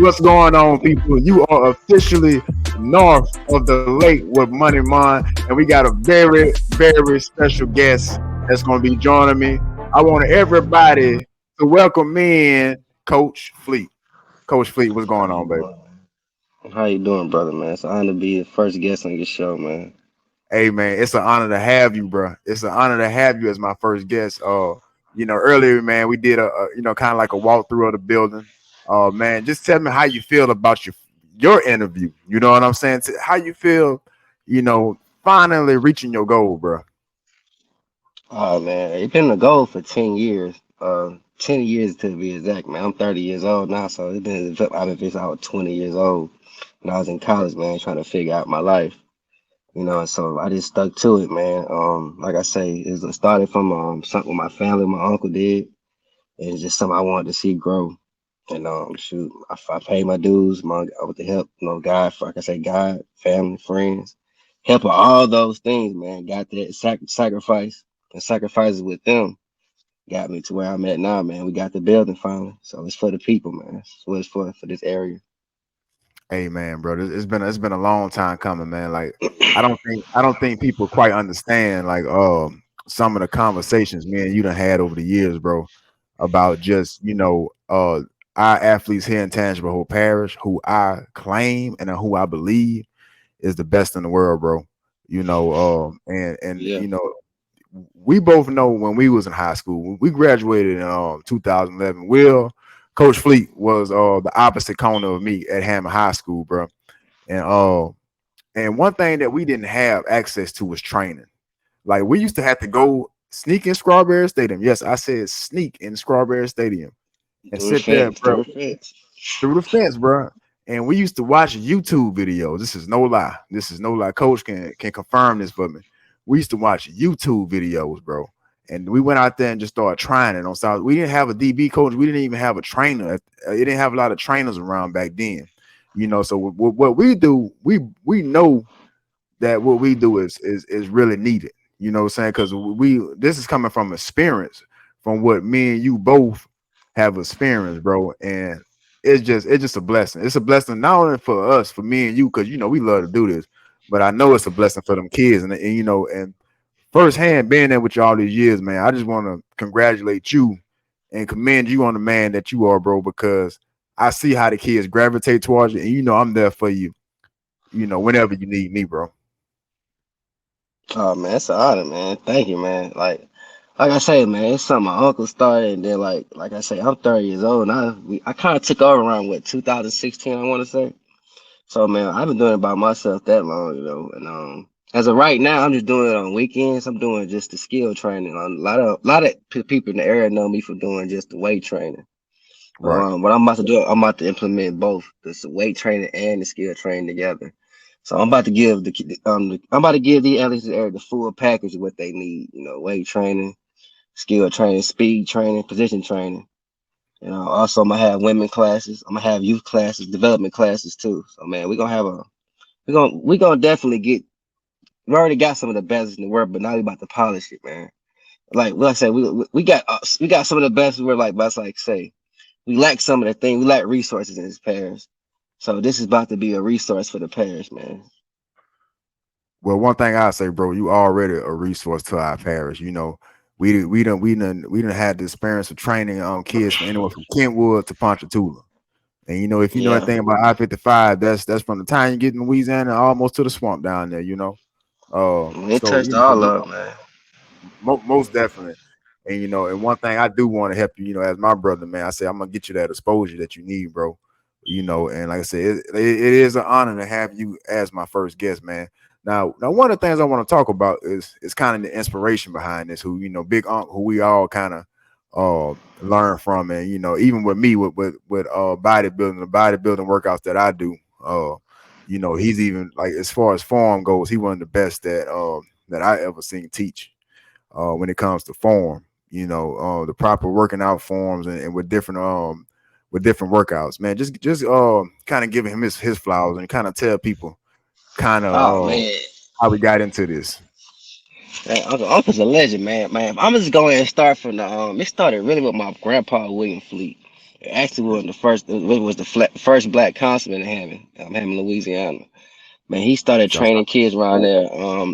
What's going on, people? You are officially north of the lake with Money Mone, and we got a very, very special guest that's going to be joining me. I want everybody to welcome in Coach Fleet. Coach Fleet, what's going on, baby? How you doing, brother, man? It's an honor to be the first guest on your show, man. Hey, man, it's an honor to have you, bro. It's an honor to have you as my first guest. Earlier, man, we did kind of like a walkthrough of the building. Man, just tell me how you feel about your interview. You know what I'm saying? How you feel, finally reaching your goal, bro. Oh man, it's been a goal for 10 years. 10 years to be exact, man. I'm 30 years old now, so it's been I've been since I was 20 years old when I was in college, man, trying to figure out my life. And so I just stuck to it, man. Like I say, it started from something my family, my uncle did. And it's just something I wanted to see grow. And shoot, I paid my dues, with the help, God, like I say, God, family, friends, help of all those things, man. Got that sacrifice and sacrifices with them got me to where I'm at now, man. We got the building finally, so it's for the people, man. That's what it's for this area. Hey, man, bro, it's been a long time coming, man. Like, I don't think people quite understand like some of the conversations me and you done had over the years, bro, about just our athletes here in Tangible Hope Parish, who I claim and who I believe is the best in the world, bro. And Yeah. we both know when we was in high school, when we graduated in 2011. Coach Fleet was the opposite corner of me at Hammond High School, bro. And one thing that we didn't have access to was training. Like, we used to have to go sneak in Strawberry Stadium. Yes, I said sneak in Strawberry Stadium and Through the sit there, fence, bro, through the fence. through the fence, bro. And we used to watch YouTube videos. This is no lie. This is no lie. Coach can confirm this for me. We used to watch YouTube videos, bro. And we went out there and just started trying it on South. We didn't have a DB coach. We didn't even have a trainer. It didn't have a lot of trainers around back then. So what we do, we know that what we do is really needed. You know what I'm saying? Because this is coming from experience, from what me and you both have experienced, bro. And it's just a blessing. It's a blessing not only for us, for me and you, because we love to do this, but I know it's a blessing for them kids. And firsthand being there with you all these years, man, I just want to congratulate you and commend you on the man that you are, bro, because I see how the kids gravitate towards you, and I'm there for you, whenever you need me, bro. Oh man, it's an honor, man. Thank you, man. Like I say, man, it's something my uncle started, and then like I say, I'm 30 years old, and I kind of took over around what 2016, I want to say. So man, I've been doing it by myself that long, and as of right now, I'm just doing it on weekends. I'm doing just the skill training. A lot of people in the area know me for doing just the weight training. Right. What I'm about to do, I'm about to implement both the weight training and the skill training together. So I'm about to give I'm about to give the athletes in the area the full package of what they need. Weight training, skill training, speed training, position training. Also I'm gonna have women classes. I'm gonna have youth classes, development classes too. So man, we're gonna definitely get. We already got some of the best in the world, but now we about to polish it, man. Like I said, we got some of the best. We're like, but like say we lack some of the things. We lack resources in this parish. So this is about to be a resource for the parish, man. Well, one thing I say, bro, you already a resource to our parish. We done had the experience of training kids from anywhere from Kentwood to Ponchatoula. And if you know Yeah, anything about I-55, that's from the time you get in Louisiana almost to the swamp down there. it So touched all of, man. most definitely. And and one thing I do want to help you, as my brother, man, I say I'm gonna get you that exposure that you need, bro. And like I said, it is an honor to have you as my first guest, man. Now, one of the things I want to talk about is kind of the inspiration behind this. Who Big Unc, who we all kind of learn from, and even with me with bodybuilding, the bodybuilding workouts that I do, he's even like as far as form goes, he one of the best that I ever seen teach when it comes to form. The proper working out forms and with different workouts, man. Just kind of giving him his flowers and kind of tell people kind of Oh man, how we got into this. man, Uncle's a legend, man. I'm just going and start from the. It started really with my grandpa William Fleet. Actually, was the first. It was the first black consul in Hammond, Louisiana. Man, he started Shouts training out. kids around there,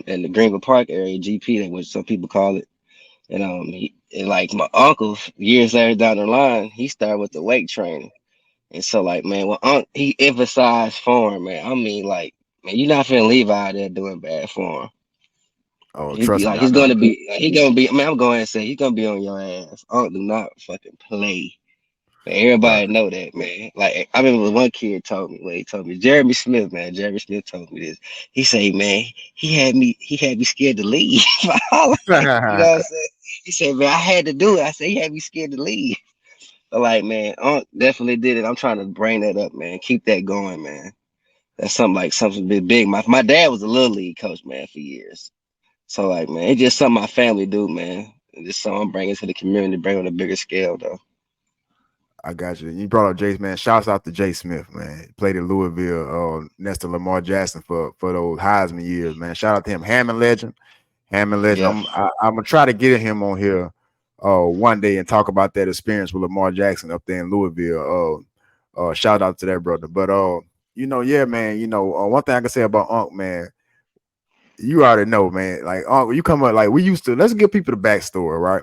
in the Greenville Park area, GP, that which some people call it. And like my uncle, years later down the line, he started with the weight training. And so, like, man, when he emphasized form, man, I mean, like, man, you're not finna leave out there doing bad form. Oh, He be trust me, like, I know. he gonna be. I mean, I'm going to say he's gonna be on your ass. Unc do not fucking play. But everybody Right. know that, man. Like, I remember one kid told me, he told me, Jeremy Smith, man. Jeremy Smith told me this. He said, man, he had me scared to leave. Like, you know what I'm saying? He said, man, I had to do it. I said, he had me scared to leave. But like, man, Unc definitely did it. I'm trying to bring that up, man. Keep that going, man. That's something big. My dad was a little league coach, man, for years. So like, man, it's just something my family do, man. And just something I'm bringing to the community, bring on a bigger scale, though. I got you. You brought up Jace, man. Shouts out to Jay Smith, man. He played at Louisville, next to Lamar Jackson for those Heisman years, man. Shout out to him. Hammond legend. Hammond legend. Yeah. I'm gonna try to get him on here one day and talk about that experience with Lamar Jackson up there in Louisville. Shout out to that brother. But yeah, man, one thing I can say about Unc, man, you already know, man. Like Unc, you come up like we used to, let's give people the backstory, right?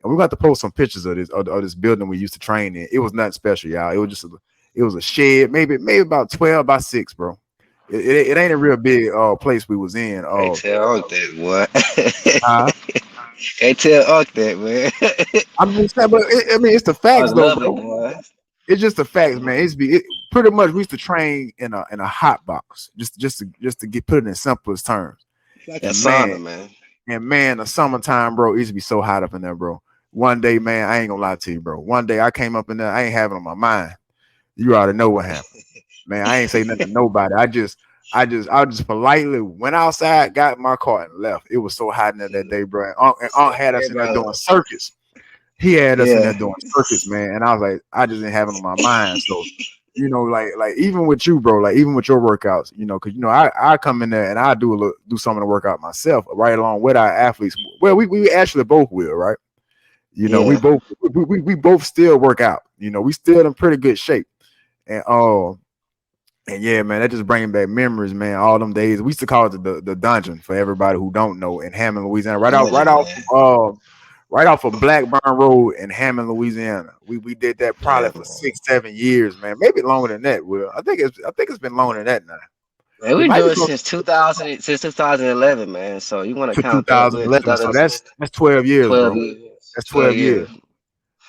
And we got to post some pictures of this building we used to train in. It was nothing special, y'all. It was a shed, maybe about 12 by 6, bro. It ain't a real big place we was in. Can't tell Unc that, Uh, boy. Can't tell Unc that, man. I'm just saying, but I mean, it's the I facts though, love it, bro. boy. It's just the facts, man. Pretty much we used to train in a hot box, just to get put it in simplest terms. It's like a And man, sauna, man. the summertime, bro, it used to be so hot up in there, bro. One day, man, I ain't gonna lie to you, bro. One day I came up in there, I ain't having it on my mind. You already know what happened. Man, I ain't say nothing to nobody. I just politely went outside, got in my car, and left. It was so hot in there that day, bro. And Aunt had us in there Everybody, doing circuits. He had us in there yeah, doing circuits, man. And I was like, I just didn't have it on my mind. So, like even with you, bro, like even with your workouts, because I come in there and I do some of the workout myself, right along with our athletes. Well, we actually both will, right? We yeah. both still work out. We still in pretty good shape. And and yeah, man, that just bringing back memories, man. All them days we used to call it the dungeon for everybody who don't know in Hammond, Louisiana. Dungeon, man. Right off of Blackburn Road in Hammond, Louisiana. We did that probably Yeah, for man. 6-7 years, man. Maybe longer than that. Will I think it's been longer than that now. Man, It we might do be it close since 2000, since 2011, man. So you want to to count that? We're 2011. So 2000, that's 12 years, 12 bro. years. That's 12 12 years. years.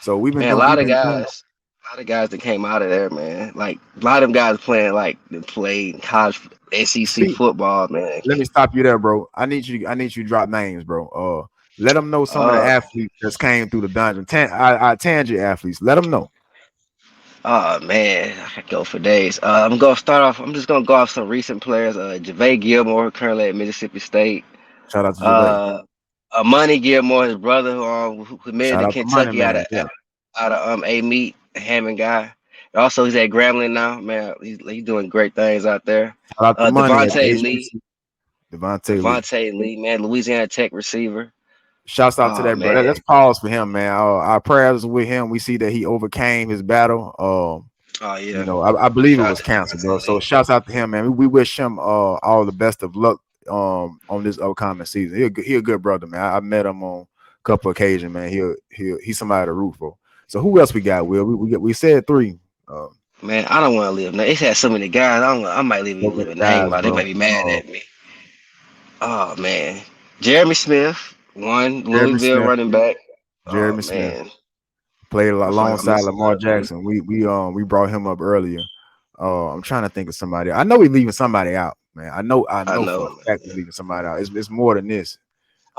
So we've been Man, doing we've been doing a lot of guys that came out of there, man. Like a lot of them guys that played college SEC speak. football, man. Let me stop you there, bro. I need you to drop names, bro. Let them know some of the Uh, athletes that came through the dungeon. Our Tangent athletes. Let them know. oh man, I could go for days. I'm gonna start off. I'm just gonna go off some recent players. JaVale Gilmore, currently at Mississippi State. Shout out to Gervais. Uh, Money Gilmore, his brother, who committed Shout to out to Money Kentucky Man. Yeah. out of A Meat, Hammond guy. Also, he's at Grambling now, man. He's doing great things out there. Shout out to Money at the Devontae Lee, HBC. Devontae Lee. Man, Louisiana Tech receiver. Shouts out to Oh that, bro. Let's man, pause for him, man. Our prayers with him. We see that he overcame his battle. oh yeah. I believe it Shout out was to cancer, bro. Devontae So Lee. shouts out to him, man. We wish him all the best of luck on this upcoming season. He a good brother, man. I met him on a couple occasions, man. He's somebody to root for. So who else we got? Will we said three? Uh, Man, I don't want to leave. Now, it's had so many guys. I might so even many leave a name guys, out. They might bro. be mad at me. Oh man, Jeremy Smith, one Jeremy Louisville Smith. running back. Oh Jeremy Smith man, played I feel like I'm alongside missing Lamar another one. Jackson. We brought him up earlier. I'm trying to think of somebody. I know we're leaving somebody out, man. I I know know, for a fact we're man. leaving somebody out. It's more than this.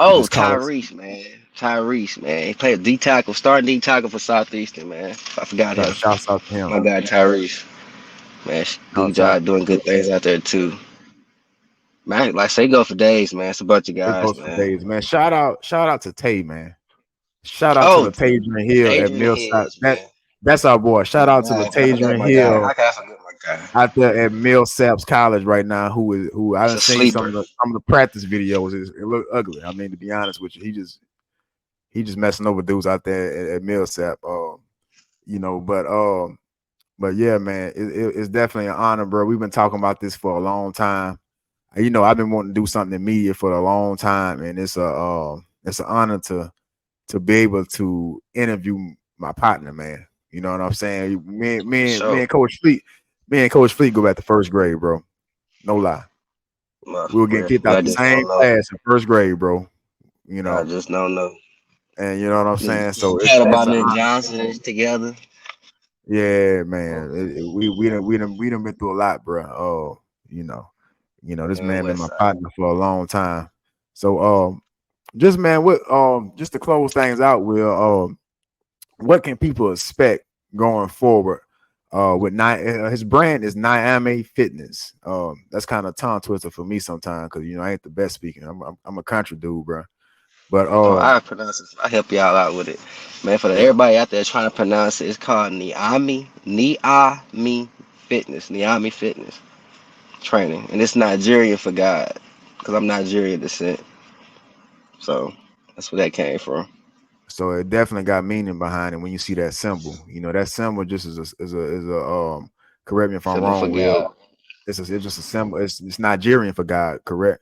We Oh, just call it. Tyrese, man. Tyrese, man. He played D tackle, starting D tackle for Southeastern, man. I forgot him. Shouts out to him. My guy Tyrese, man. Good Shouts out. job doing good things out there too. Man, like say go for days, man. It's a bunch of It guys, goes for man. days, man. Shout out to Tay, man. Shout out to Oh, Latadrian Hill at Adrian Millside. Hills, man. That's our boy. My Shout out to guy. I forgot Latadrian my guy. How Hill can I forget my guy? out there at Millsaps College right now. Who I It's done a seen some of sleeper. the practice videos. It look ugly. I mean, to be honest with you, he just messing over dudes out there at Millsap. But yeah, man, it's definitely an honor, bro. We've been talking about this for a long time. I've been wanting to do something in media for a long time, and it's an honor to be able to interview my partner, man. You know what I'm saying? For sure. Me and Coach Fleet go back to first grade, bro. No lie. We were getting Man, for kicked me, out I the just same don't know. class in first grade, bro. You I know, just don't know. and you know what I'm saying. Just So chat it's about an Nick honor. Johnson and together. Yeah, Oh, man. We done been through a lot, bro. Oh, you know, this man, man been West my Side. partner for a long time. So just man, what just to close things out, Will, what can people expect going forward? His brand is Nyame Fitness. That's kind of tongue twister for me sometimes because I ain't the best speaking. I'm a country dude, bro. But Oh, I pronounce it. I help y'all out with it, man. For yeah, everybody out there trying to pronounce it, it's called Niami Fitness, Niami Fitness Training, and it's Nigerian for God, because I'm Nigerian descent. So that's where that came from. so it definitely got meaning behind it when you see that symbol. That symbol just is a correct me if I'm Feeling for wrong, Will. God. It's just a symbol. It's Nigerian for God, correct?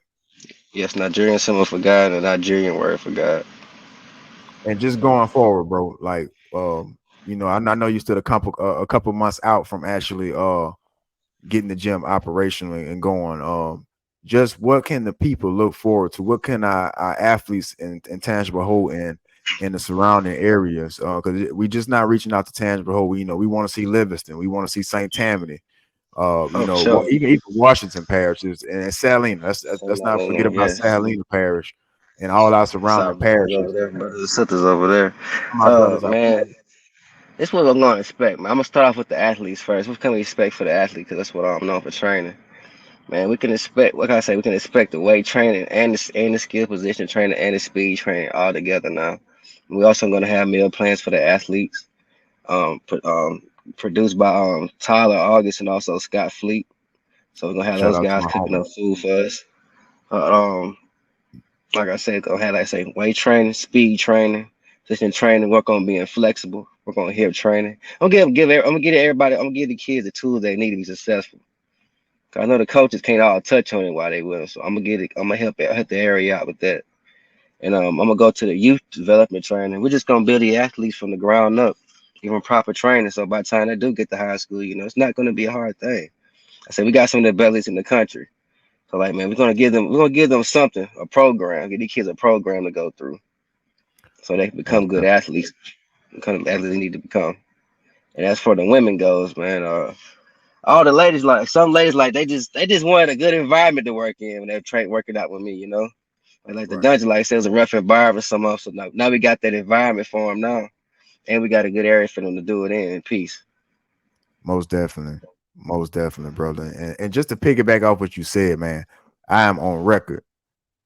Yes, Nigerian symbol for God and a Nigerian word for God. And just going forward, bro, like I know you still a couple months out from actually getting the gym operationally and going. Just what can the people look forward to? What can our athletes and Tangible Whole in the surrounding areas? Because we just not reaching out to Tangible Whole. We want to see Livingston. We want to see St. Tammany. Oh, for sure. Even Washington parishes and Salina. Let's not forget about Yes. Salina Parish and all our surrounding South brothers over parishes. there, brothers and sisters over there. My brothers out there. Man, this what I'm gonna expect, man. I'm gonna start off with the athletes first. What can we expect for the athlete? Because that's what I'm known for training. Man, we can expect. What can I say? We can expect the weight training and the skill position training and the speed training all together now. We also gonna have meal plans for the athletes. Produced by Tyler August and also Scott Fleet. So we're gonna have Shout those out to guys my cooking homie. up food for us. Uh, um, like I said, gonna have like I say weight training, speed training, position training. Work on being flexible. Work on hip training. I'm gonna give everybody. I'm gonna give the kids the tools they need to be successful. 'Cause I know the coaches can't all touch on it while they with them, so I'm gonna get it. I'm gonna help the area out with that. And I'm gonna go to the youth development training. We're just gonna build the athletes from the ground up, give them proper training. So by the time they do get to high school, it's not gonna be a hard thing. I said we got some of the best in the country. So like man, we're gonna give them something, a program, give these kids a program to go through so they can become Most good athletes, become the athletes they need to become. And as for the women goes, man, all the ladies like some ladies like they just wanted a good environment to work in when they're working out with me, Like the definitely. dungeon, like I said, was a rough environment some of. So now we got that environment for them now, and we got a good area for them to do it in peace. Most definitely. Most definitely, brother. And just to piggyback off what you said, man, I am on record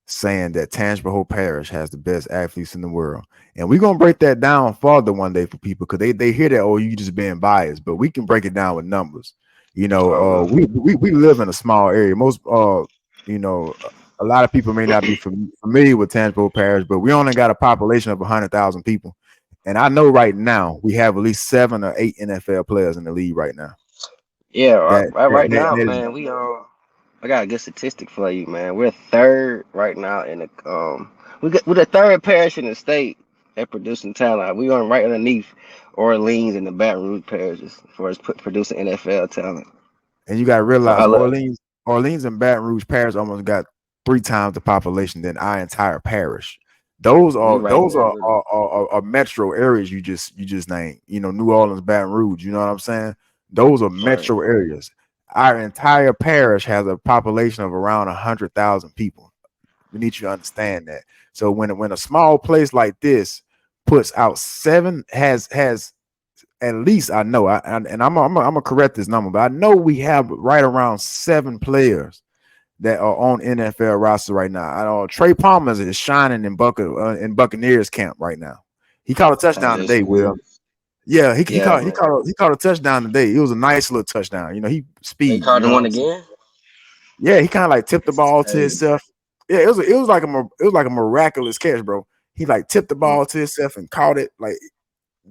saying that Tangible Hope Parish has the best athletes in the world. And we're gonna break that down further one day for people because they hear that, oh, you just being biased, but we can break it down with numbers. Oh, We live in a small area. Most you know, a lot of people may not be familiar with Tangible Hope Parish, but we only got a population of 100,000 people. And I know right now we have at least 7 or 8 NFL players in the league right now. yeah, That that, right that, now, that is man, I got a good statistic for you, man. We're third right now in the we're the third parish in the state at producing talent. We are right underneath Orleans and the Baton Rouge parishes for us producing NFL talent. and you got to So realize I look, Orleans and Baton Rouge parish almost got 3 times the population than our entire parish. Those we are right those there are with it. are, are, are metro areas you just named. New Orleans, Baton Rouge. You know what I'm saying? Those are Right. metro areas. Our entire parish has a population of around 100,000 people. We need you to understand that. So when a small place like this puts out seven has at least I know and I'm gonna correct this number, but I know we have right around 7 players that are on NFL roster right now. I know Trey Palmer is shining in Buccaneers camp right now. He caught a Oh, touchdown that's today, Will. good. Yeah, he Yeah, caught he man. caught a, he caught a touchdown today. It was a nice little touchdown. He They speed. You called the know what one I'm saying? again. Yeah, he kind of like tipped the That's ball to crazy. himself. Yeah, it was like it was like a miraculous catch, bro. He like tipped the Mm. ball to himself and caught it. Like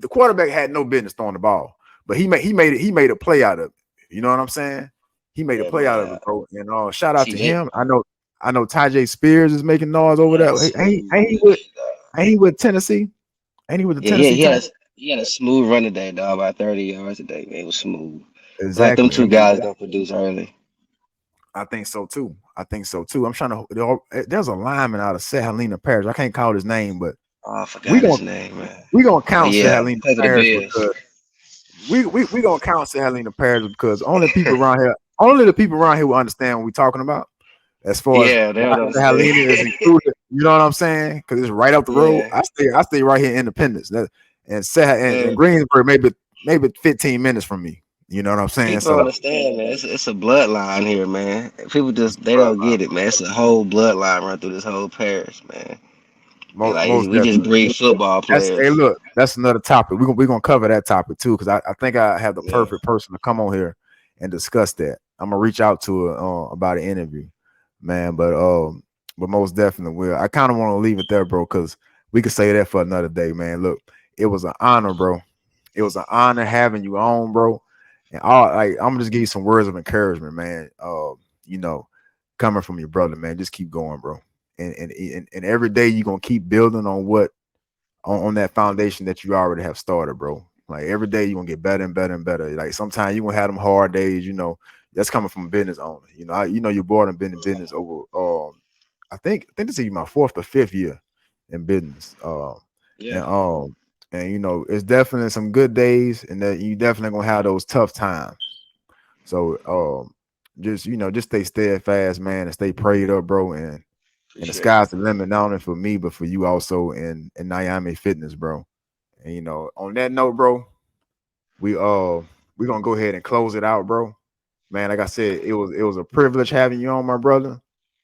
the quarterback had no business throwing the ball, but he made a play out of it. You know what I'm saying? He made a Yeah, play out of man. it, bro. And shout out See to that? him. I know Tajay Spears is making noise over Yeah, there. smooth. Ain't he with Tennessee? Ain't he with the Yeah, Tennessee Titans? he had a smooth run today, dog. About 30 yards a day, man. It was smooth. Glad them Exactly. two guys gonna produce early. I think so too. I think so too. I'm trying to. There's a lineman out of St. Helena Parish. I can't call his name, but Oh, I we forgot gonna his name, man. we gonna But count St. yeah, Helena because of the Parish Bills. because we gonna count St. Helena Parish because only the people around here will understand what we're talking about. As far as Yeah, they why don't St. understand. Helena is included, you know what I'm saying? Because it's right up the road. Yeah, I stay right here in Independence. And yeah. Greensburg maybe 15 minutes from me. You know what I'm saying? People don't So understand, man. It's a bloodline here, man. People it's just they don't get it, man. It's a whole bloodline run through this whole parish, man. And like most we just definitely. breed football Hey, players. look, that's another topic. We're gonna cover that topic too, because I think I have the Yeah, perfect person to come on here and discuss that. I'm gonna reach out to her about an interview, man. But most definitely will. I kind of want to leave it there, bro, because we could say that for another day, man. Look, it was an honor, bro. It was an honor having you on, bro. And I'm gonna just give you some words of encouragement, man. You know, coming from your brother, man. Just keep going, bro. And every day you're gonna keep building on on that foundation that you already have started, bro. Like every day you're gonna get better and better and better. Like sometimes you're gonna have them hard days, that's coming from a business owner. You're bored and been in business over I think this is my fourth or fifth year in business. yeah, And it's definitely some good days and that you definitely gonna have those tough times. So just stay steadfast, man, and stay prayed up, bro, and the appreciate sky's the limit, not only for me, but for you also in Nyame Fitness, bro. And on that note, bro, we we're gonna go ahead and close it out, bro. Man, like I said, it was a privilege having you on, my brother.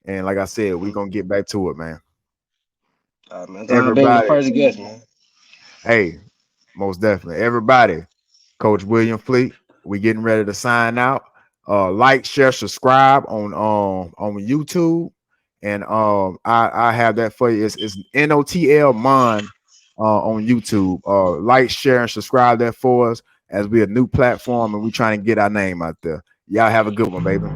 And like I said, it. we're gonna get back to it, man. Man, it's all being your Everybody, first guest, man. hey, most definitely. Everybody, Coach William Fleet, we getting ready to sign out. Like, share, subscribe on YouTube. And I have that for you. It's Notl Mon on YouTube. Like, share, and subscribe that for us as we a new platform and we trying to get our name out there. Y'all have a good one, baby.